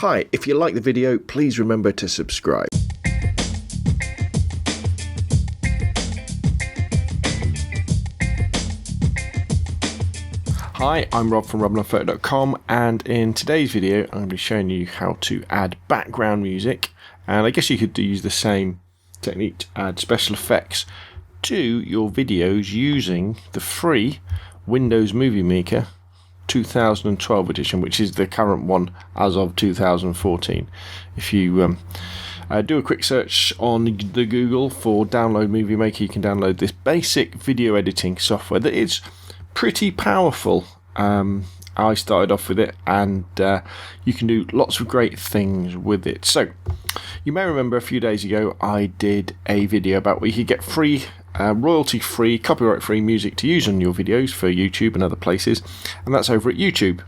Hi, if you like the video, please remember to subscribe. Hi, I'm Rob from roblandphoto.com, and in today's video I'm going to be showing you how to add background music, and I guess you could use the same technique to add special effects to your videos using the free Windows Movie Maker 2012 edition, which is the current one as of 2014. If you do a quick search on the Google for download Movie Maker, you can download this basic video editing software that is pretty powerful. I started off with it, and you can do lots of great things with it. So you may remember a few days ago I did a video about where you could get free royalty-free, copyright-free music to use on your videos for YouTube and other places, and that's over at YouTube.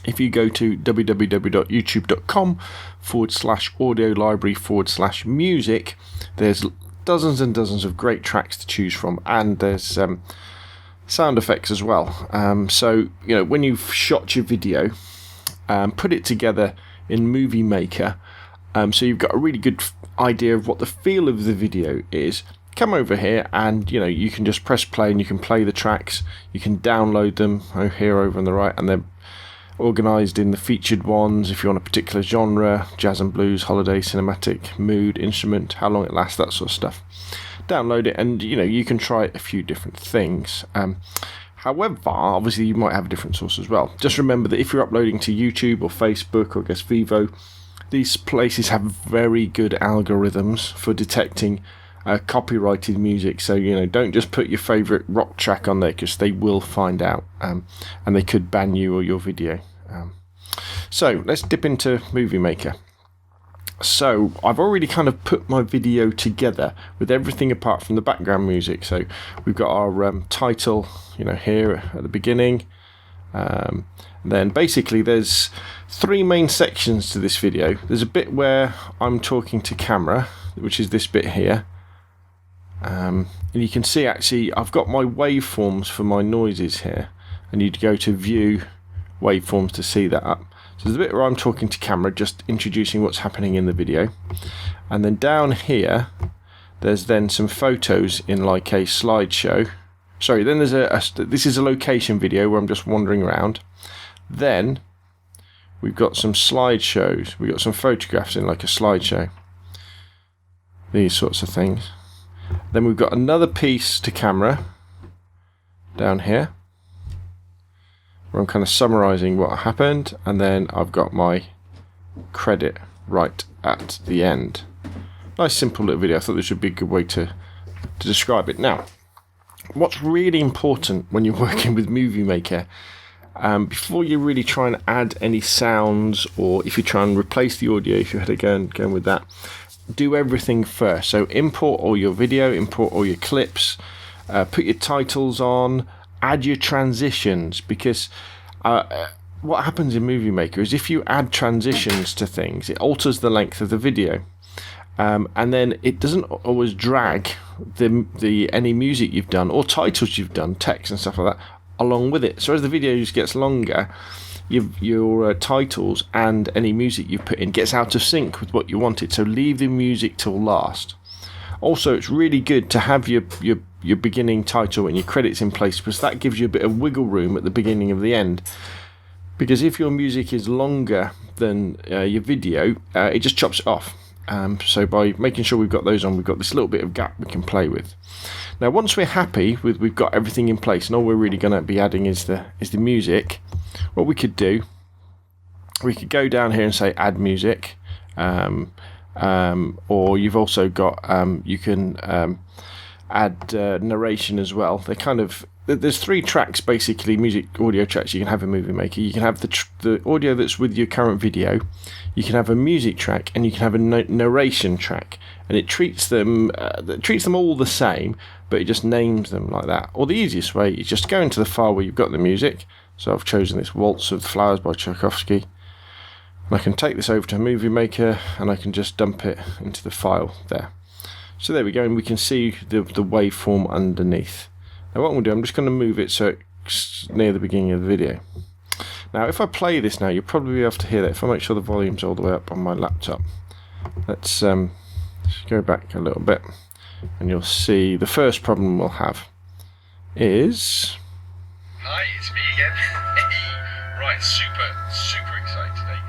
If you go to www.youtube.com/audio-library/music, there's dozens and dozens of great tracks to choose from, and there's sound effects as well. So you know, when you've shot your video, put it together in Movie Maker, so you've got a really good idea of what the feel of the video is. Come over here, and you know, you can just press play and you can play the tracks. You can download them here over on the right, and they're organised in the featured ones if you want a particular genre: jazz and blues, holiday, cinematic, mood, instrument, how long it lasts, that sort of stuff. Download it, and you know, you can try a few different things. However, obviously you might have a different source as well. Just remember that if you're uploading to YouTube or Facebook or I guess Vivo, these places have very good algorithms for detecting copyrighted music. So you know, don't just put your favourite rock track on there, because they will find out, and they could ban you or your video. So let's dip into Movie Maker. So I've already kind of put my video together with everything apart from the background music. So we've got our title, you know, here at the beginning. Then basically there's three main sections to this video. There's a bit where I'm talking to camera, which is this bit here. And you can see actually I've got my waveforms for my noises here, and you'd go to view waveforms to see that up. So there's a bit where I'm talking to camera, just introducing what's happening in the video, and then down here there's then some photos in like a slideshow. Sorry, then there's this is a location video where I'm just wandering around. Then we've got some slideshows, we've got some photographs in like a slideshow, these sorts of things. Then we've got another piece to camera down here where I'm kind of summarising what happened, and then I've got my credit right at the end. Nice simple little video. I thought this would be a good way to describe it. Now, what's really important when you're working with Movie Maker, before you really try and add any sounds, or if you try and replace the audio, if you had to go with that, do everything first. So import all your video, import all your clips, put your titles on, add your transitions, because what happens in Movie Maker is if you add transitions to things, it alters the length of the video, and then it doesn't always drag any music you've done or titles you've done, text and stuff like that, along with it. So as the video just gets longer, your titles and any music you've put in gets out of sync with what you wanted. So leave the music till last. Also, it's really good to have your beginning title and your credits in place, because that gives you a bit of wiggle room at the beginning of the end. Because if your music is longer than your video, it just chops it off. So by making sure we've got those on, we've got this little bit of gap we can play with. Now, once we're happy with we've got everything in place, and all we're really going to be adding is the music, what we could do, we could go down here and say add music, or you've also got you can add narration as well. They're kind of, there's three tracks basically, music audio tracks you can have in Movie Maker. You can have the audio that's with your current video, you can have a music track, and you can have a narration track, and it treats them all the same, but it just names them like that. Or the easiest way is just go into the file where you've got the music. So I've chosen this Waltz of Flowers by Tchaikovsky, and I can take this over to Movie Maker, and I can just dump it into the file there. So there we go, and we can see the waveform underneath. Now what I'm going to do, I'm just going to move it so it's near the beginning of the video. Now if I play this now, you'll probably be able to hear that if I make sure the volume's all the way up on my laptop. Let's go back a little bit, and you'll see the first problem we'll have is... Hi, it's me again. Right, super excited today.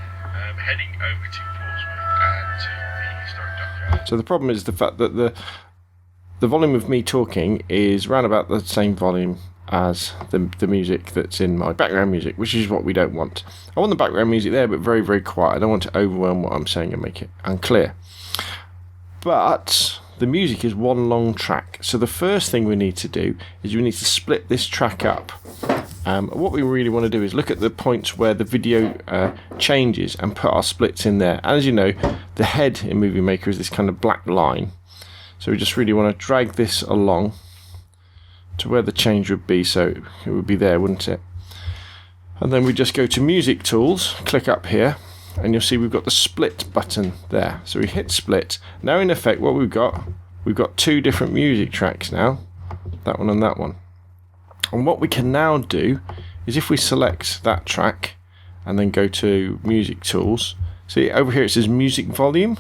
Heading over to Portsmouth and to the historic dockyard. So the problem is the fact that the volume of me talking is around about the same volume as the music that's in my background music, which is what we don't want. I want the background music there, but very, very quiet. I don't want to overwhelm what I'm saying and make it unclear. But the music is one long track, so the first thing we need to do is we need to split this track up. What we really want to do is look at the points where the video changes and put our splits in there. And as you know, the head in Movie Maker is this kind of black line, so we just really want to drag this along to where the change would be, so it would be there, wouldn't it? And then we just go to Music Tools, click up here, and you'll see we've got the split button there. So we hit split. Now in effect what we've got two different music tracks now, that one and that one. And what we can now do is if we select that track and then go to Music Tools, see over here it says Music Volume,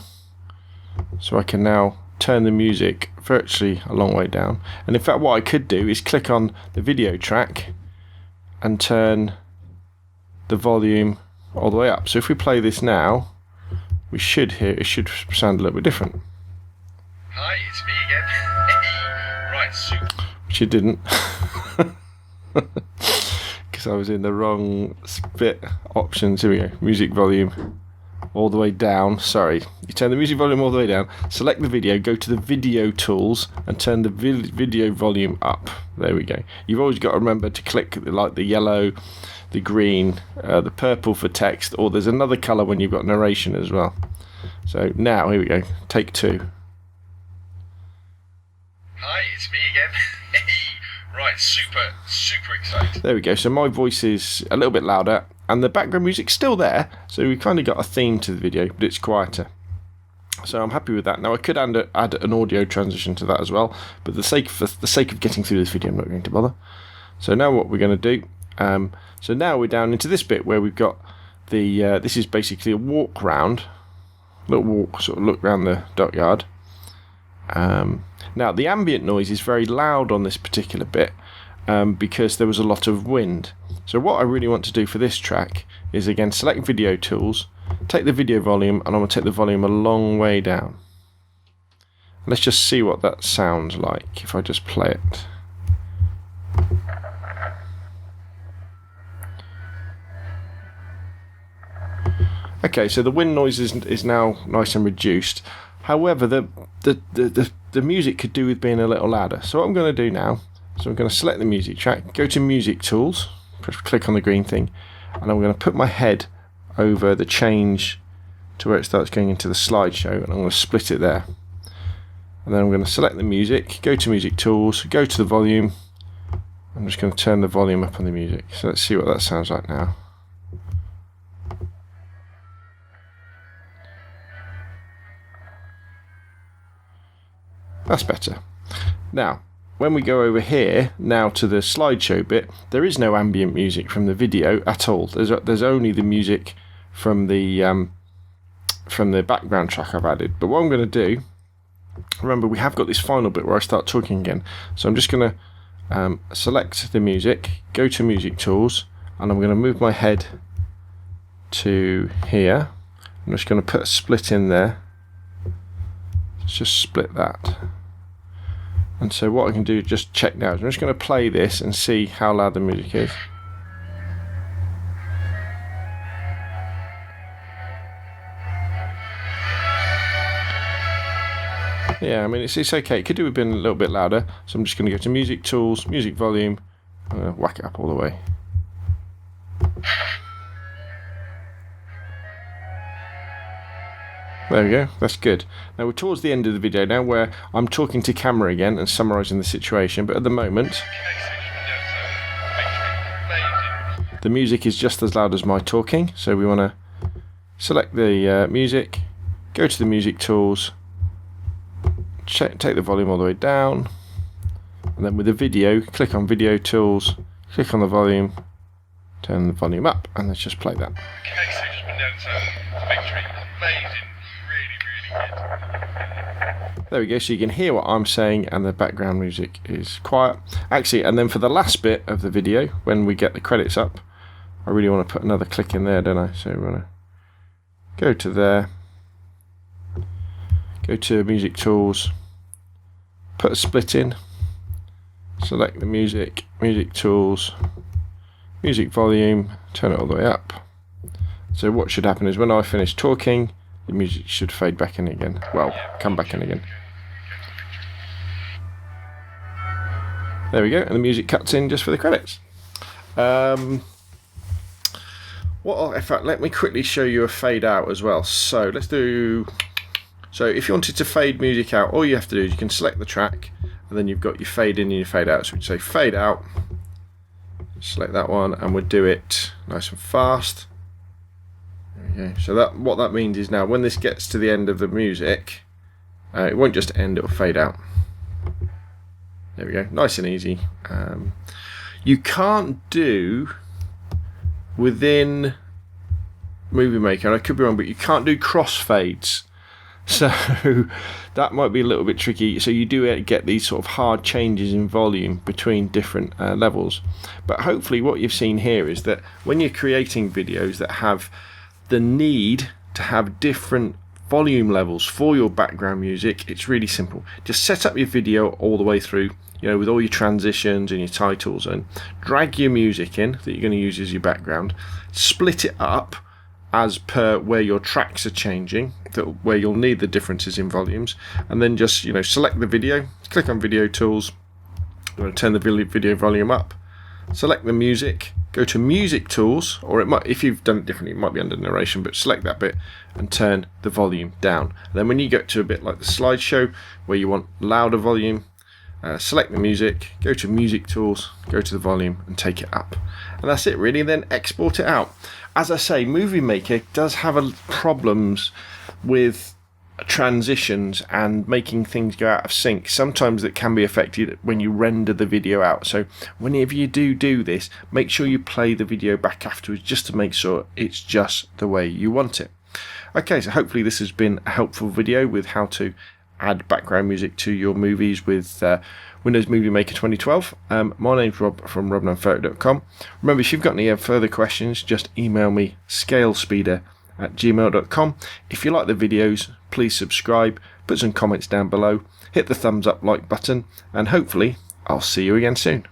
so I can now turn the music virtually a long way down. And in fact what I could do is click on the video track and turn the volume all the way up. So if we play this now, we should hear it should sound a little bit different. Hi, it's me again. Right, super. Which it didn't, because I was in the wrong split options. Here we go. Music volume all the way down. Sorry, you turn the music volume all the way down, select the video, go to the video tools and turn the video volume up. There we go. You've always got to remember to click like the yellow, the green, the purple for text, or there's another colour when you've got narration as well. So now here we go, take two. Hi, it's me again. Right, super excited. There we go. So my voice is a little bit louder and the background music's still there, so we've kind of got a theme to the video, but it's quieter. So I'm happy with that. Now I could add an audio transition to that as well, but for the sake of getting through this video, I'm not going to bother. So now what we're going to do, so now we're down into this bit where we've got the, this is basically a walk round, little walk, sort of look around the dockyard. Now the ambient noise is very loud on this particular bit because there was a lot of wind. So what I really want to do for this track is again select Video Tools, take the video volume, and I'm going to take the volume a long way down. Let's just see what that sounds like if I just play it. Okay, so the wind noise is now nice and reduced. However, the music could do with being a little louder. So what I'm going to do now, so I'm going to select the music track, go to Music Tools, click on the green thing, and I'm going to put my head over the change to where it starts going into the slideshow, and I'm going to split it there. And then I'm going to select the music, go to Music Tools, go to the volume. I'm just going to turn the volume up on the music. So let's see what that sounds like now. That's better. Now, when we go over here now to the slideshow bit, there is no ambient music from the video at all. There's only the music from the background track I've added. But what I'm going to do, remember we have got this final bit where I start talking again. So I'm just going to select the music, go to Music Tools, and I'm going to move my head to here. I'm just going to put a split in there. Let's just split that. And so what I can do, just check now, is I'm just going to play this and see how loud the music is. Yeah, I mean, it's okay. It could have been a little bit louder. So I'm just going to go to Music Tools, Music Volume, I'm going to whack it up all the way. There we go, that's good. Now we're towards the end of the video now where I'm talking to camera again and summarising the situation, but at the moment the music is just as loud as my talking, so we want to select the music, go to the Music Tools, take the volume all the way down, and then with the video, click on Video Tools, click on the volume, turn the volume up, and let's just play that. Okay, so just been down to Victory. Amazing. Really, really good. There we go, so you can hear what I'm saying and the background music is quiet. Actually, and then for the last bit of the video, when we get the credits up, I really want to put another click in there, don't I? So we want to go to there, go to Music Tools, put a split in, select the music, Music Tools, Music Volume, turn it all the way up. So what should happen is when I finish talking, the music should fade back in again. Well, come back in again. There we go, and the music cuts in just for the credits. In fact, let me quickly show you a fade out as well. So let's do. So if you wanted to fade music out, all you have to do is you can select the track, and then you've got your fade in and your fade out. So we'd say fade out. Select that one, and we'll do it nice and fast. There we go. So what that means is now when this gets to the end of the music, it won't just end; it will fade out. There we go, nice and easy. You can't do within Movie Maker, and I could be wrong, but you can't do crossfades. So that might be a little bit tricky. So you do get these sort of hard changes in volume between different levels. But hopefully what you've seen here is that when you're creating videos that have the need to have different volume levels for your background music, it's really simple. Just set up your video all the way through, with all your transitions and your titles, and drag your music in that you're going to use as your background, split it up as per where your tracks are changing, where you'll need the differences in volumes, and then just select the video, click on Video Tools, I'm going to turn the video volume up, select the music, go to Music Tools, or it might, if you've done it differently, it might be under narration, but select that bit and turn the volume down. And then when you get to a bit like the slideshow where you want louder volume, select the music, go to Music Tools, go to the volume and take it up. And that's it really, then export it out. As I say, Movie Maker does have problems with transitions and making things go out of sync. Sometimes that can be affected when you render the video out. So whenever you do this, make sure you play the video back afterwards just to make sure it's just the way you want it. Okay, so hopefully this has been a helpful video with how to add background music to your movies with Windows Movie Maker 2012. My name's Rob from robnunphoto.com. Remember, if you've got any further questions, just email me scalespeeder@gmail.com. If you like the videos, please subscribe, put some comments down below, hit the thumbs up like button, and hopefully I'll see you again soon.